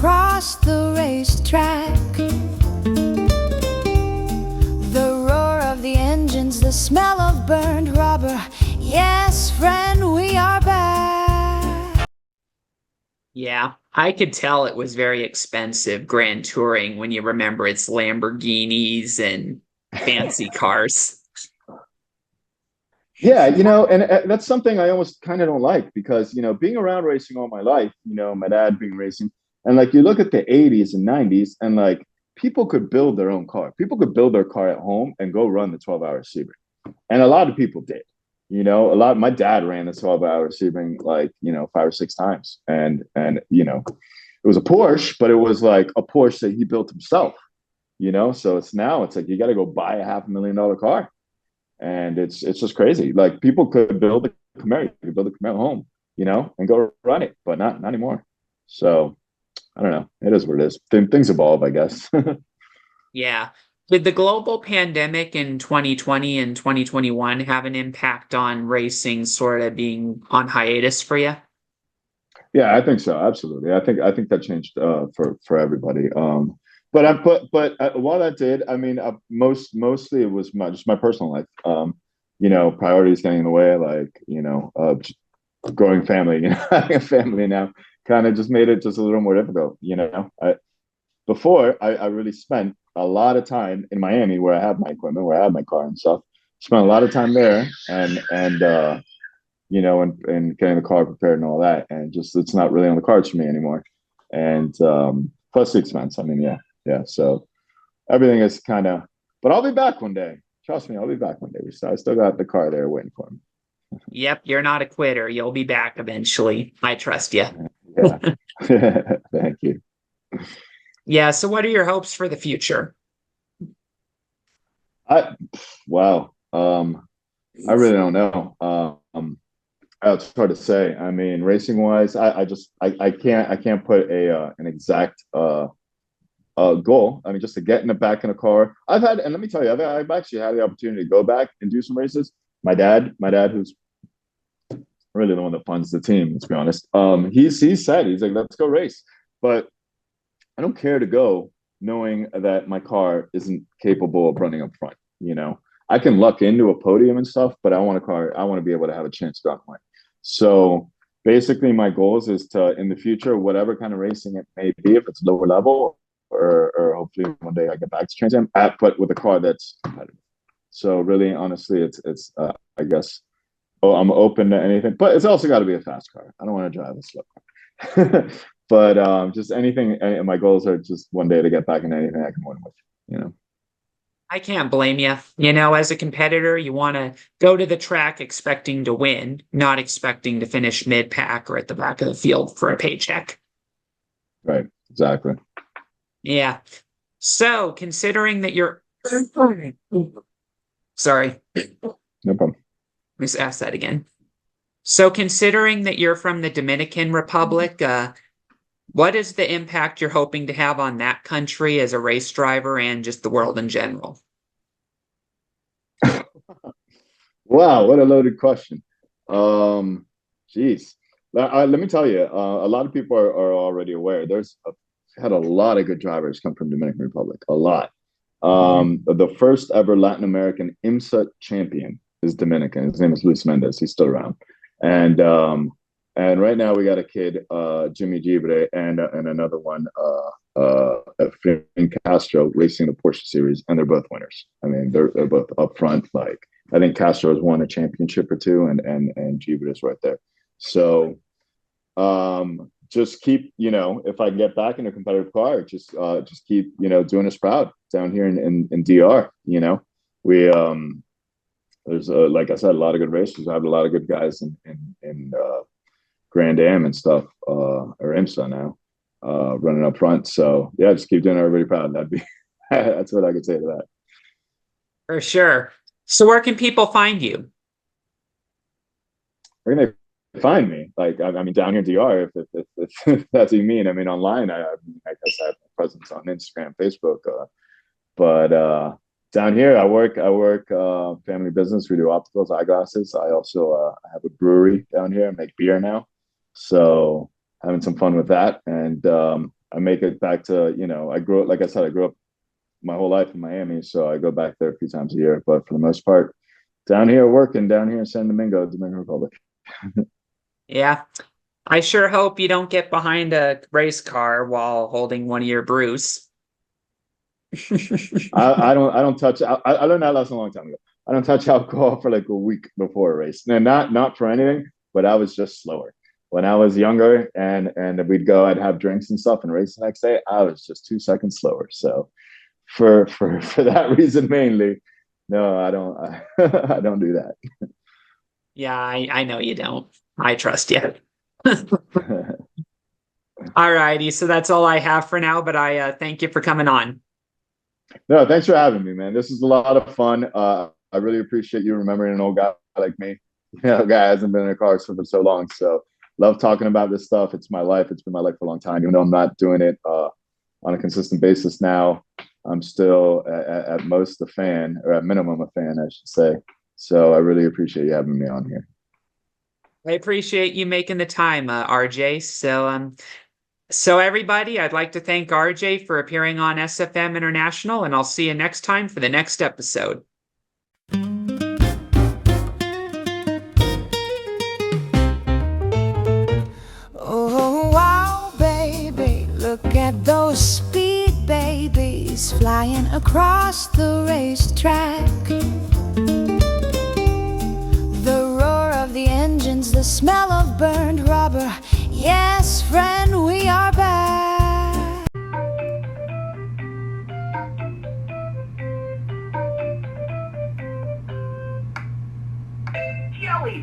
across the racetrack. The roar of the engines, the smell of burned rubber. Yes, friend, we are back. Yeah, I could tell it was very expensive Grand Touring when you remember it's Lamborghinis and fancy cars. Yeah, and that's something I almost kind of don't like because, being around racing all my life, my dad being racing, and like you look at the 80s and 90s, and like people could build their own car. People could build their car at home and go run the 12-hour Sebring. And a lot of people did. My dad ran the 12-hour Sebring like, 5 or 6 times. And it was a Porsche, but it was like a Porsche that he built himself, so it's like you got to go buy a $500,000 car. And it's just crazy. Like people could build a Camaro, could build a Camaro home, and go run it, but not anymore. So I don't know. It is what it is. Things evolve, I guess. Yeah. Did the global pandemic in 2020 and 2021 have an impact on racing sort of being on hiatus for you? Yeah, I think so. Absolutely. I think that changed for everybody. But while that did, I mean, mostly it was just my personal life. Priorities getting in the way, like growing family, having a family now, kind of just made it just a little more difficult. Before I really spent a lot of time in Miami, where I have my equipment, where I have my car and stuff. Spent a lot of time there, and getting the car prepared and all that, and just it's not really on the cards for me anymore. And plus the expense. I mean, yeah. So everything is kind of, but I'll be back one day. Trust me, I'll be back one day. So I still got the car there waiting for me. Yep, you're not a quitter. You'll be back eventually. I trust you. Yeah. Thank you. Yeah, so what are your hopes for the future? I wow. I really don't know. It's hard to say. I mean, racing wise, I can't put an exact goal. I mean, just to get in the back in a car. And let me tell you, I've actually had the opportunity to go back and do some races. My dad, who's really the one that funds the team, let's be honest. He said he's like, let's go race, but I don't care to go knowing that my car isn't capable of running up front. I can luck into a podium and stuff, but I want to be able to have a chance to win. So basically my goals is to, in the future, whatever kind of racing it may be, if it's lower level or hopefully one day I get back to Trans Am, but with a car that's competitive. So really, honestly, it's I guess, I'm open to anything, but it's also got to be a fast car. I don't want to drive a slow car. But just anything. And my goals are just one day to get back into anything I can win with. I can't blame you. As a competitor, you want to go to the track expecting to win, not expecting to finish mid-pack or at the back of the field for a paycheck. Right. Exactly. Yeah. So, considering that you're... Sorry. No problem. Let's ask that again. So, considering that you're from the Dominican Republic, what is the impact you're hoping to have on that country as a race driver and just the world in general? Wow, what a loaded question. Geez. Let me tell you, a lot of people are already aware. Had a lot of good drivers come from Dominican Republic. A lot. The first ever Latin American IMSA champion is Dominican. His name is Luis Mendez. He's still around. And right now we got a kid, Jimmy Gibre, and another one, Castro, racing the Porsche series, and they're both winners. I mean, they're both up front. Like I think Castro has won a championship or two, and Gibre is right there. So, just keep, if I get back in a competitive car, just keep, doing us proud down here in DR. We there's like I said, a lot of good racers. I have a lot of good guys in Grand Am and stuff, or IMSA now, running up front. So yeah, just keep doing everybody proud. That's what I could say to that. For sure. So where can people find you? Where can they find me? Like, I mean, down here in DR, if that's what you mean. I mean, online, I guess I have a presence on Instagram, Facebook, but down here, I work family business. We do opticals, eyeglasses. I also have a brewery down here. I make beer now. So having some fun with that. And I make it back to, I grew up, like I said, I grew up my whole life in Miami, so I go back there a few times a year. But for the most part, down here working down here in San Domingo, Dominican Republic. Yeah. I sure hope you don't get behind a race car while holding one of your brews. I don't touch. I learned that lesson a long time ago. I don't touch alcohol for like a week before a race. And not for anything, but I was just slower. When I was younger and we'd go, I'd have drinks and stuff and race the next day. I was just 2 seconds slower. So for that reason mainly, no, I don't. I don't do that. Yeah, I know you don't. I trust you. All righty, so that's all I have for now, but I thank you for coming on. No, thanks for having me, man. This is a lot of fun. I really appreciate you remembering an old guy like me. Guy hasn't been in a car for so long. So love talking about this stuff. It's my life. It's been my life for a long time. Even though I'm not doing it on a consistent basis now, I'm still at most a fan, or at minimum a fan, I should say. So I really appreciate you having me on here. I appreciate you making the time, RJ. So everybody, I'd like to thank RJ for appearing on SFM International, and I'll see you next time for the next episode. Oh, wow, baby, look at those speed babies flying across the racetrack. The roar of the engines, the smell of burn